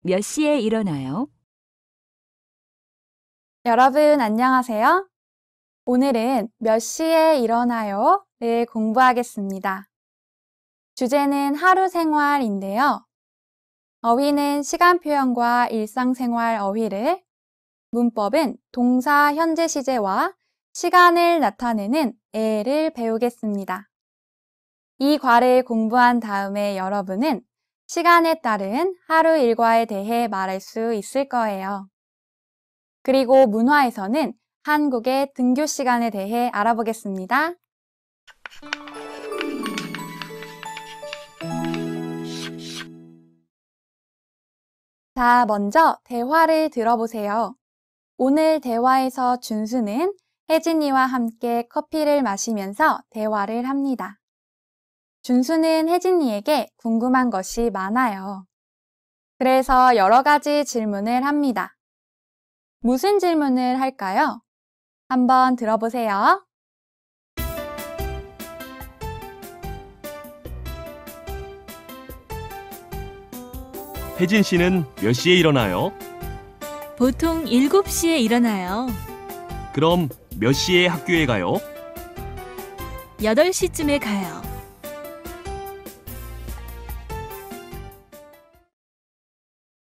몇 시에 일어나요? 여러분 안녕하세요. 오늘은 몇 시에 일어나요?를 공부하겠습니다. 주제는 하루 생활인데요. 어휘는 시간 표현과 일상생활 어휘를, 문법은 동사 현재 시제와 시간을 나타내는 에를 배우겠습니다. 이 과를 공부한 다음에 여러분은 시간에 따른 하루 일과에 대해 말할 수 있을 거예요. 그리고 문화에서는 한국의 등교 시간에 대해 알아보겠습니다. 자, 먼저 대화를 들어보세요. 오늘 대화에서 준수는 혜진이와 함께 커피를 마시면서 대화를 합니다. 준수는 혜진이에게 궁금한 것이 많아요. 그래서 여러 가지 질문을 합니다. 무슨 질문을 할까요? 한번 들어보세요. 혜진 씨는 몇 시에 일어나요? 보통 7시에 일어나요. 그럼 몇 시에 학교에 가요? 8시쯤에 가요.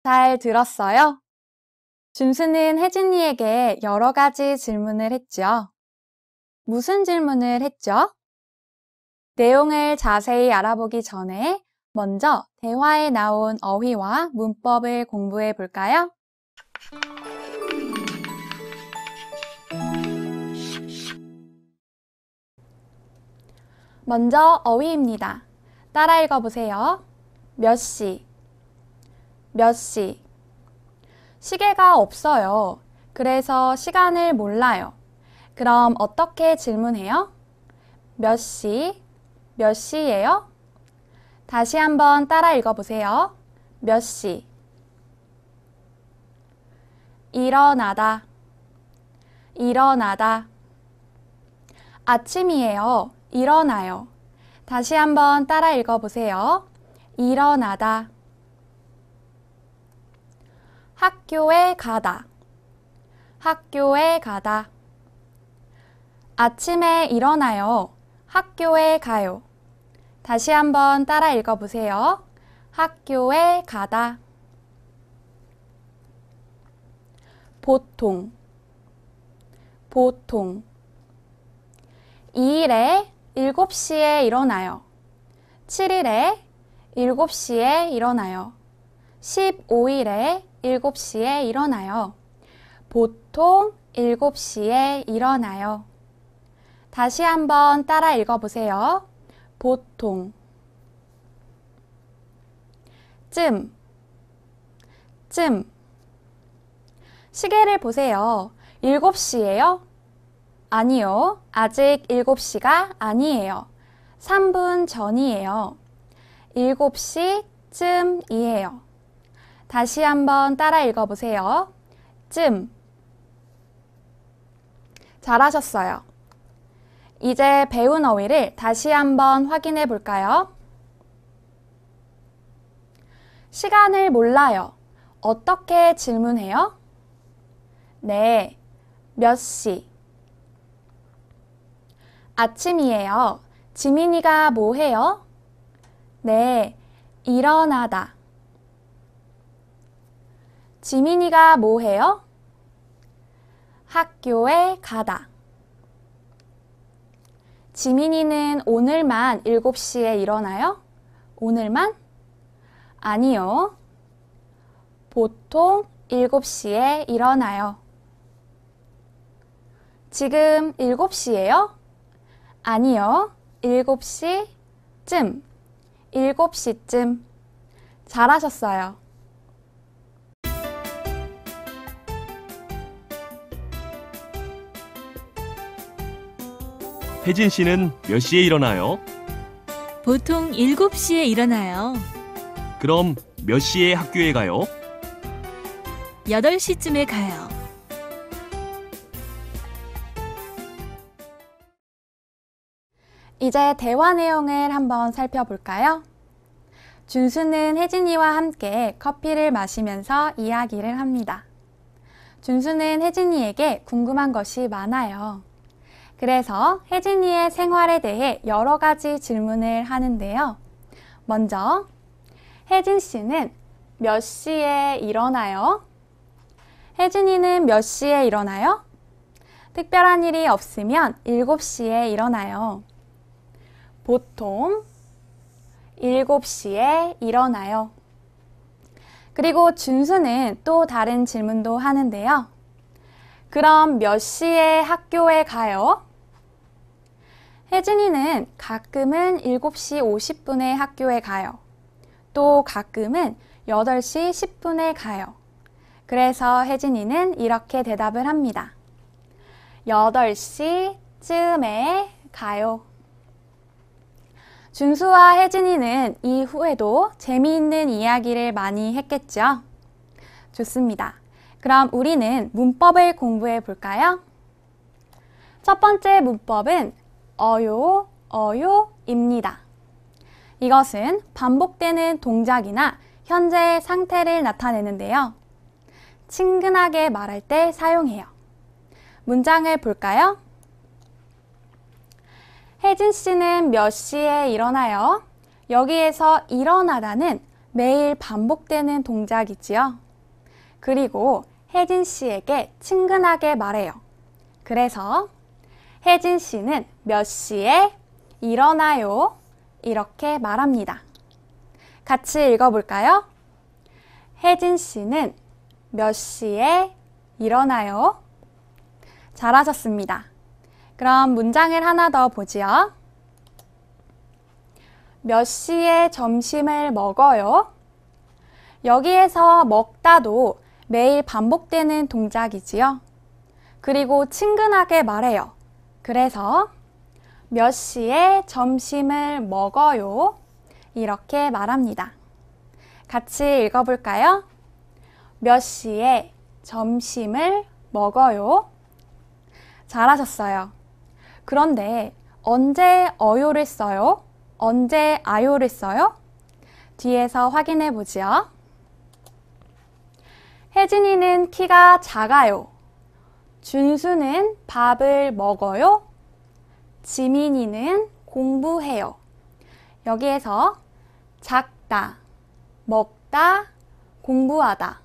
잘 들었어요? 준수는 혜진이에게 여러 가지 질문을 했죠. 무슨 질문을 했죠? 내용을 자세히 알아보기 전에 먼저 대화에 나온 어휘와 문법을 공부해 볼까요? 먼저 어휘입니다. 따라 읽어보세요. 몇 시, 몇 시. 시계가 없어요. 그래서 시간을 몰라요. 그럼 어떻게 질문해요? 몇 시, 몇 시예요? 다시 한번 따라 읽어보세요. 몇 시. 일어나다, 일어나다. 아침이에요. 일어나요. 다시 한번 따라 읽어보세요. 일어나다. 학교에 가다, 학교에 가다. 아침에 일어나요. 학교에 가요. 다시 한번 따라 읽어보세요. 학교에 가다. 보통, 보통. 2일에 7시에 일어나요. 7일에 7시에 일어나요. 15일에 7시에 일어나요. 보통 7시에 일어나요. 다시 한번 따라 읽어보세요. 보통. 쯤, 쯤. 시계를 보세요. 7시예요? 아니요. 아직 7시가 아니에요. 3분 전이에요. 7시쯤이에요. 다시 한번 따라 읽어보세요. 쯤. 잘하셨어요. 이제 배운 어휘를 다시 한번 확인해 볼까요? 시간을 몰라요. 어떻게 질문해요? 네, 몇 시? 아침이에요. 지민이가 뭐 해요? 네, 일어나다. 지민이가 뭐 해요? 학교에 가다. 지민이는 오늘만 7시에 일어나요? 오늘만? 아니요. 보통 7시에 일어나요. 지금 7시예요? 아니요. 7시쯤. 7시쯤. 잘하셨어요. 혜진 씨는 몇 시에 일어나요? 보통 7시에 일어나요. 그럼 몇 시에 학교에 가요? 8시쯤에 가요. 이제 대화 내용을 한번 살펴볼까요? 준수는 혜진이와 함께 커피를 마시면서 이야기를 합니다. 준수는 혜진이에게 궁금한 것이 많아요. 그래서 혜진이의 생활에 대해 여러 가지 질문을 하는데요. 먼저, 혜진 씨는 몇 시에 일어나요? 혜진이는 몇 시에 일어나요? 특별한 일이 없으면 7시에 일어나요. 보통 7시에 일어나요. 그리고 준수는 또 다른 질문도 하는데요. 그럼 몇 시에 학교에 가요? 혜진이는 가끔은 7시 50분에 학교에 가요. 또 가끔은 8시 10분에 가요. 그래서 혜진이는 이렇게 대답을 합니다. 8시쯤에 가요. 준수와 혜진이는 이후에도 재미있는 이야기를 많이 했겠죠? 좋습니다. 그럼 우리는 문법을 공부해 볼까요? 첫 번째 문법은 어요입니다. 이것은 반복되는 동작이나 현재의 상태를 나타내는데요. 친근하게 말할 때 사용해요. 문장을 볼까요? 혜진 씨는 몇 시에 일어나요? 여기에서 일어나다는 매일 반복되는 동작이지요. 그리고 혜진 씨에게 친근하게 말해요. 그래서 혜진 씨는 몇 시에 일어나요? 이렇게 말합니다. 같이 읽어볼까요? 혜진 씨는 몇 시에 일어나요? 잘하셨습니다. 그럼 문장을 하나 더 보지요. 몇 시에 점심을 먹어요? 여기에서 먹다도 매일 반복되는 동작이지요. 그리고 친근하게 말해요. 그래서 몇 시에 점심을 먹어요? 이렇게 말합니다. 같이 읽어볼까요? 몇 시에 점심을 먹어요? 잘하셨어요. 그런데 언제 어요를 써요? 언제 아요를 써요? 뒤에서 확인해 보지요. 혜진이는 키가 작아요. 준수는 밥을 먹어요. 지민이는 공부해요. 여기에서 작다, 먹다, 공부하다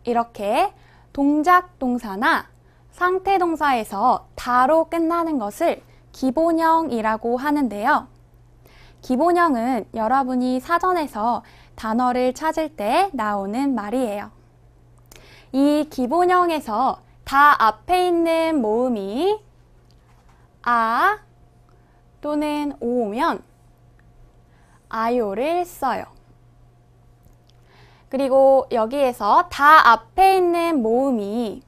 이렇게 동작 동사나 상태 동사에서 다로 끝나는 것을 기본형이라고 하는데요. 기본형은 여러분이 사전에서 단어를 찾을 때 나오는 말이에요. 이 기본형에서 다 앞에 있는 모음이 아 또는 오면 아요를 써요. 그리고 여기에서 다 앞에 있는 모음이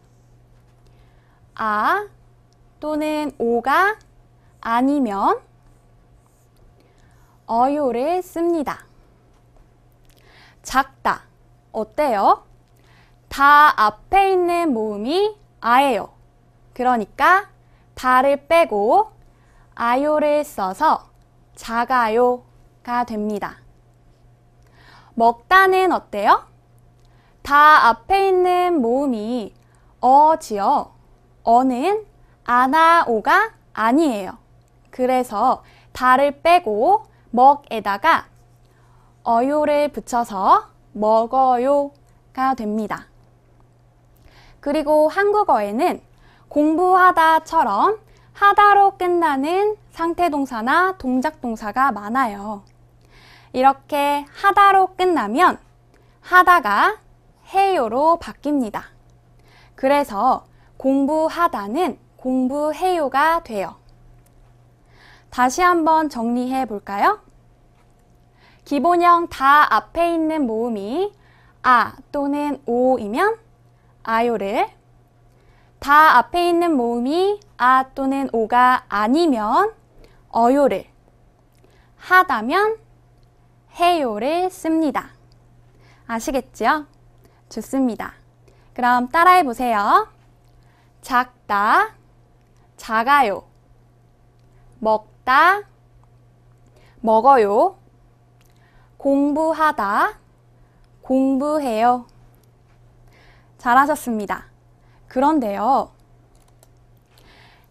아 또는 오가 아니면 어요를 씁니다. 작다. 어때요? 다 앞에 있는 모음이 아예요. 그러니까 다를 빼고 아요를 써서 작아요가 됩니다. 먹다는 어때요? 다 앞에 있는 모음이 어지요. 어는 아나 오가 아니에요. 그래서 다를 빼고 먹에다가 어요를 붙여서 먹어요가 됩니다. 그리고 한국어에는 공부하다처럼 하다로 끝나는 상태동사나 동작동사가 많아요. 이렇게 하다로 끝나면 하다가 해요로 바뀝니다. 그래서 공부하다는 공부해요가 돼요. 다시 한번 정리해 볼까요? 기본형 다 앞에 있는 모음이 아 또는 오이면 아요를, 다 앞에 있는 모음이 아 또는 오가 아니면 어요를, 하다면 해요를 씁니다. 아시겠죠? 좋습니다. 그럼 따라해 보세요. 작다, 작아요. 먹다, 먹어요. 공부하다, 공부해요. 잘하셨습니다. 그런데요,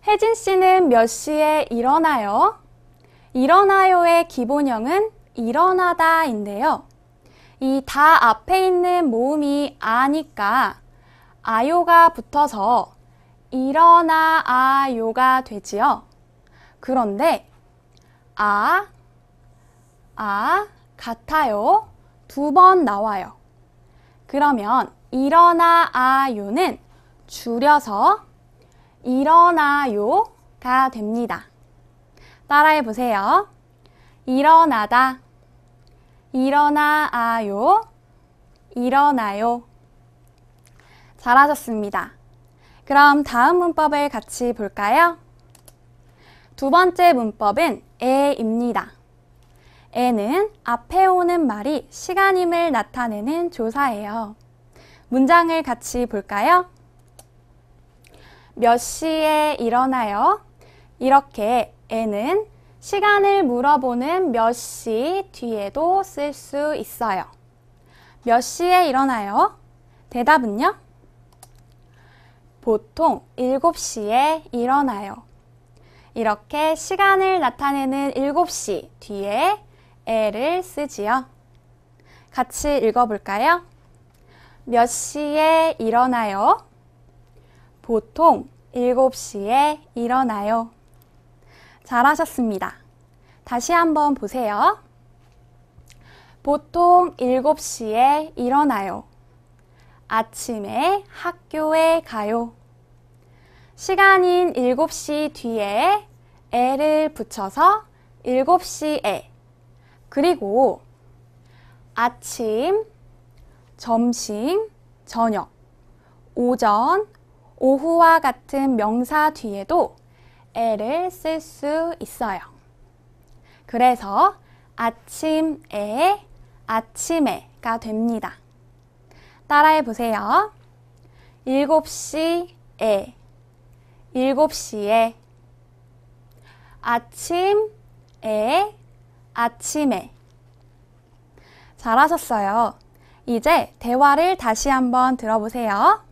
혜진 씨는 몇 시에 일어나요? 일어나요의 기본형은 일어나다인데요. 이 다 앞에 있는 모음이 아니까 아요가 붙어서 일어나아요가 되지요. 그런데 같아요. 2번 나와요. 그러면 일어나아요는 줄여서 일어나요가 됩니다. 따라해 보세요. 일어나다, 일어나아요, 일어나요. 잘하셨습니다. 그럼 다음 문법을 같이 볼까요? 두 번째 문법은 에입니다. 에는 앞에 오는 말이 시간임을 나타내는 조사예요. 문장을 같이 볼까요? 몇 시에 일어나요? 이렇게 에는 시간을 물어보는 몇 시 뒤에도 쓸 수 있어요. 몇 시에 일어나요? 대답은요? 보통 7시에 일어나요. 이렇게 시간을 나타내는 7시 뒤에 에를 쓰지요. 같이 읽어볼까요? 몇 시에 일어나요? 보통 7시에 일어나요. 잘하셨습니다. 다시 한번 보세요. 보통 7시에 일어나요. 아침에 학교에 가요. 시간인 7시 뒤에 에를 붙여서 7시에, 그리고 아침, 점심, 저녁, 오전, 오후와 같은 명사 뒤에도 에를 쓸 수 있어요. 그래서 아침에, 아침에가 됩니다. 따라해 보세요. 7시에, 7시에, 아침에, 아침에. 잘하셨어요. 이제 대화를 다시 한번 들어보세요.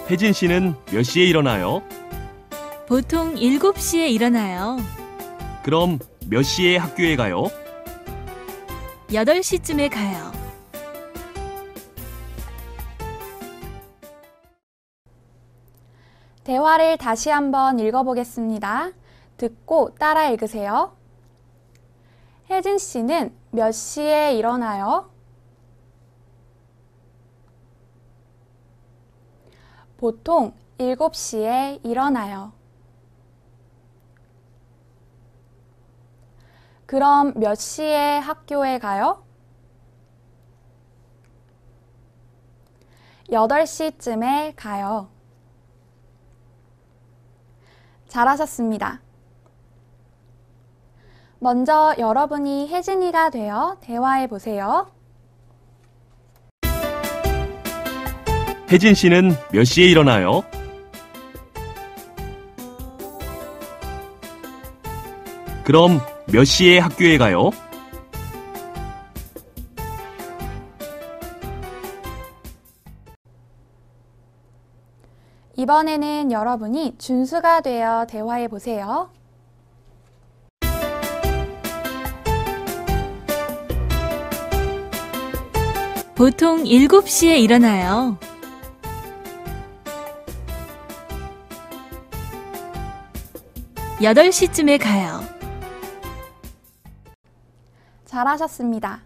혜진 씨는 몇 시에 일어나요? 보통 7시에 일어나요. 그럼 몇 시에 학교에 가요? 8시쯤에 가요. 대화를 다시 한번 읽어보겠습니다. 듣고 따라 읽으세요. 혜진 씨는 몇 시에 일어나요? 보통 7시에 일어나요. 그럼 몇 시에 학교에 가요? 8시쯤에 가요. 잘하셨습니다. 먼저 여러분이 혜진이가 되어 대화해 보세요. 혜진 씨는 몇 시에 일어나요? 그럼 몇 시에 학교에 가요? 이번에는 여러분이 준수가 되어 대화해 보세요. 보통 7시에 일어나요. 여덟 시쯤에 가요. 잘하셨습니다.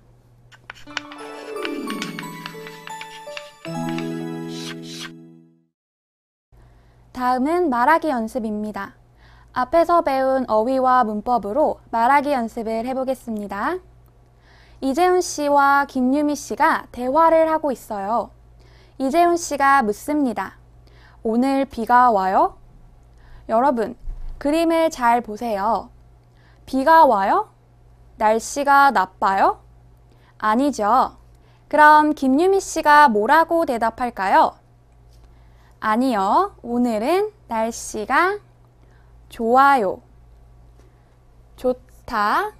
다음은 말하기 연습입니다. 앞에서 배운 어휘와 문법으로 말하기 연습을 해보겠습니다. 이재훈 씨와 김유미 씨가 대화를 하고 있어요. 이재훈 씨가 묻습니다. 오늘 비가 와요? 여러분, 그림을 잘 보세요. 비가 와요? 날씨가 나빠요? 아니죠. 그럼 김유미 씨가 뭐라고 대답할까요? 아니요. 오늘은 날씨가 좋아요. 좋다.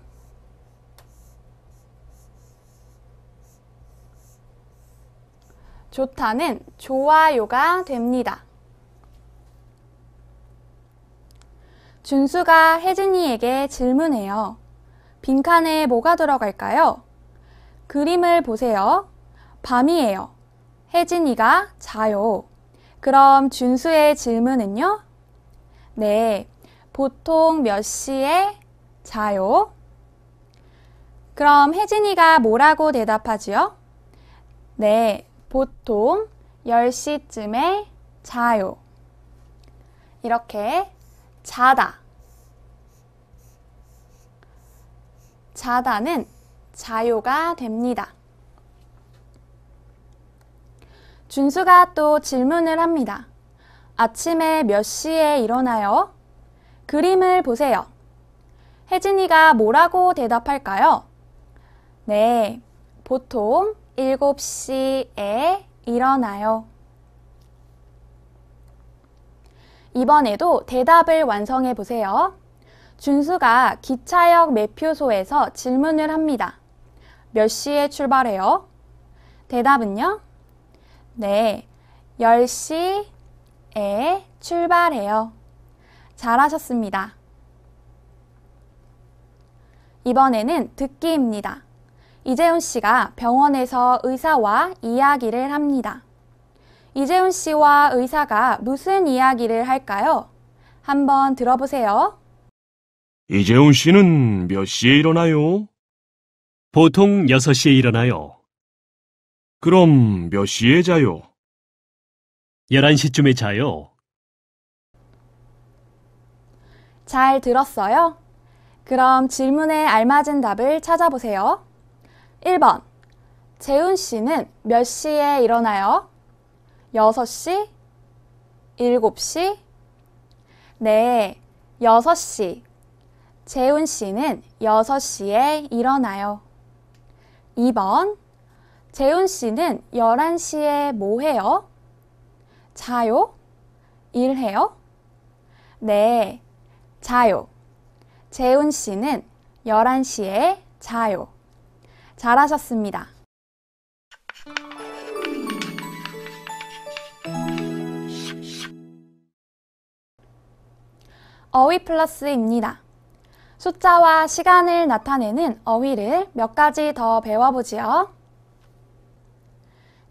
좋다는 좋아요가 됩니다. 준수가 혜진이에게 질문해요. 빈칸에 뭐가 들어갈까요? 그림을 보세요. 밤이에요. 혜진이가 자요. 그럼 준수의 질문은요? 네, 보통 몇 시에 자요? 그럼 혜진이가 뭐라고 대답하지요? 네, 보통 10시쯤에 자요. 이렇게 자다. 자다는 자요가 됩니다. 준수가 또 질문을 합니다. 아침에 몇 시에 일어나요? 그림을 보세요. 혜진이가 뭐라고 대답할까요? 네, 보통 7시에 일어나요. 이번에도 대답을 완성해 보세요. 준수가 기차역 매표소에서 질문을 합니다. 몇 시에 출발해요? 대답은요? 네, 10시에 출발해요. 잘하셨습니다. 이번에는 듣기입니다. 이재훈 씨가 병원에서 의사와 이야기를 합니다. 이재훈 씨와 의사가 무슨 이야기를 할까요? 한번 들어보세요. 이재훈 씨는 몇 시에 일어나요? 보통 6시에 일어나요. 그럼 몇 시에 자요? 11시쯤에 자요. 잘 들었어요? 그럼 질문에 알맞은 답을 찾아보세요. 1번. 재훈 씨는 몇 시에 일어나요? 6시? 7시? 네, 6시. 재훈 씨는 6시에 일어나요. 2번. 재훈 씨는 11시에 뭐 해요? 자요? 일해요? 네, 자요. 재훈 씨는 11시에 자요. 잘하셨습니다. 어휘 플러스입니다. 숫자와 시간을 나타내는 어휘를 몇 가지 더 배워보지요.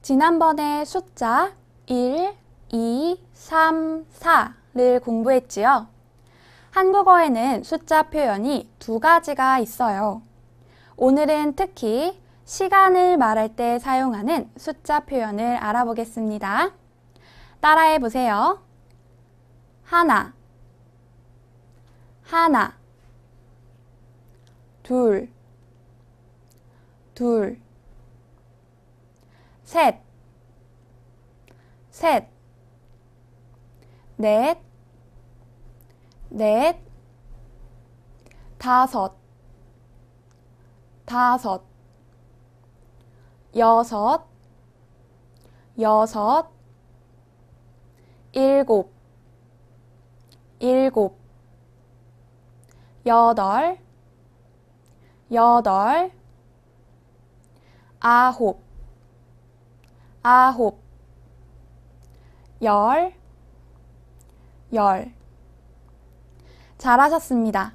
지난번에 숫자 1, 2, 3, 4를 공부했지요. 한국어에는 숫자 표현이 두 가지가 있어요. 오늘은 특히 시간을 말할 때 사용하는 숫자 표현을 알아보겠습니다. 따라해 보세요. 하나, 하나, 둘, 둘, 셋, 셋, 넷, 넷, 다섯, 다섯, 여섯, 여섯, 일곱, 일곱, 여덟, 여덟, 아홉, 아홉, 열, 열. 잘하셨습니다.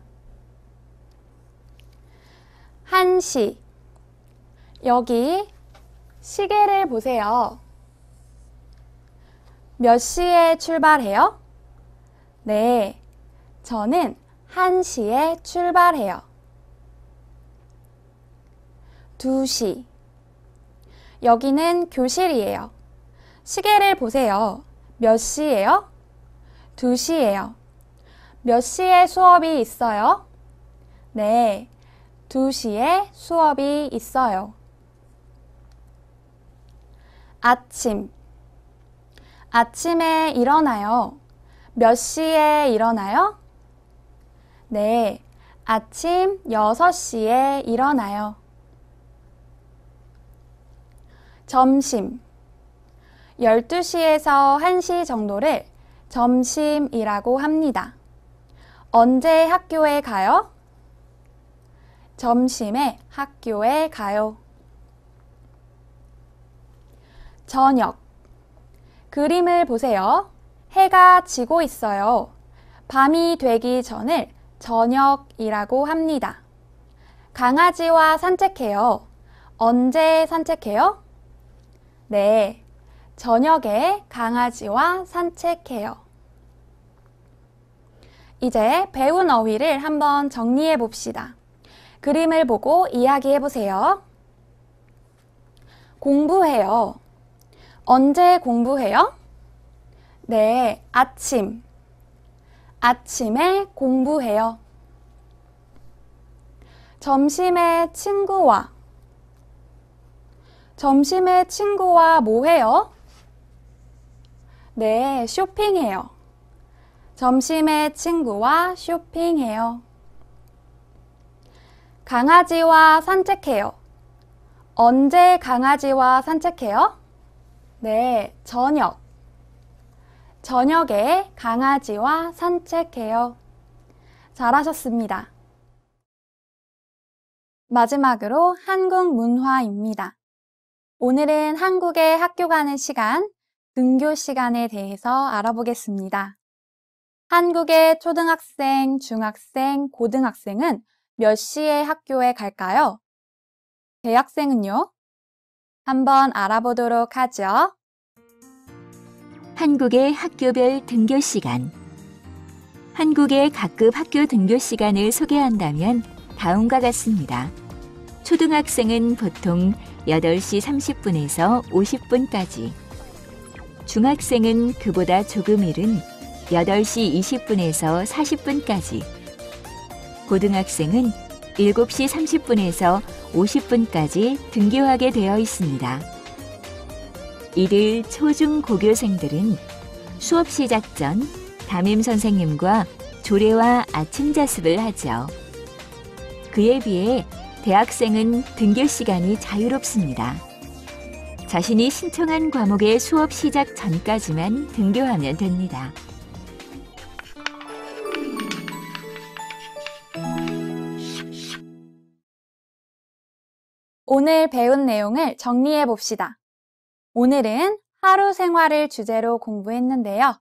한시. 여기 시계를 보세요. 몇 시에 출발해요? 네, 저는 1시에 출발해요. 2시. 여기는 교실이에요. 시계를 보세요. 몇 시예요? 2시예요. 몇 시에 수업이 있어요? 네, 2시에 수업이 있어요. 아침. 아침에 일어나요. 몇 시에 일어나요? 네, 아침 6시에 일어나요. 점심. 12시에서 1시 정도를 점심이라고 합니다. 언제 학교에 가요? 점심에 학교에 가요. 저녁. 그림을 보세요. 해가 지고 있어요. 밤이 되기 전을 저녁이라고 합니다. 강아지와 산책해요. 언제 산책해요? 네, 저녁에 강아지와 산책해요. 이제 배운 어휘를 한번 정리해 봅시다. 그림을 보고 이야기해 보세요. 공부해요. 언제 공부해요? 네, 아침. 아침에 공부해요. 점심에 친구와. 점심에 친구와 뭐 해요? 네, 쇼핑해요. 점심에 친구와 쇼핑해요. 강아지와 산책해요. 언제 강아지와 산책해요? 네, 저녁. 저녁에 강아지와 산책해요. 잘하셨습니다. 마지막으로 한국 문화입니다. 오늘은 한국에 학교 가는 시간, 등교 시간에 대해서 알아보겠습니다. 한국의 초등학생, 중학생, 고등학생은 몇 시에 학교에 갈까요? 대학생은요? 한번 알아보도록 하죠. 한국의 학교별 등교 시간. 한국의 각급 학교 등교 시간을 소개한다면 다음과 같습니다. 초등학생은 보통 8시 30분에서 50분까지, 중학생은 그보다 조금 이른 8시 20분에서 40분까지, 고등학생은 7시 30분에서 50분까지 등교하게 되어 있습니다. 이들 초중고교생들은 수업 시작 전 담임 선생님과 조례와 아침 자습을 하죠. 그에 비해 대학생은 등교 시간이 자유롭습니다. 자신이 신청한 과목의 수업 시작 전까지만 등교하면 됩니다. 오늘 배운 내용을 정리해 봅시다. 오늘은 하루 생활을 주제로 공부했는데요.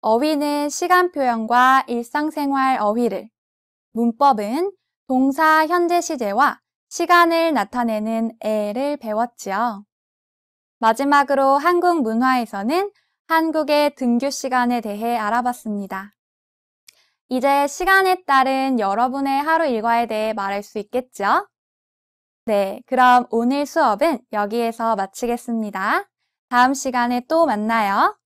어휘는 시간 표현과 일상생활 어휘를, 문법은 동사 현재 시제와 시간을 나타내는 에를 배웠지요. 마지막으로 한국 문화에서는 한국의 등교 시간에 대해 알아봤습니다. 이제 시간에 따른 여러분의 하루 일과에 대해 말할 수 있겠죠? 네, 그럼 오늘 수업은 여기에서 마치겠습니다. 다음 시간에 또 만나요.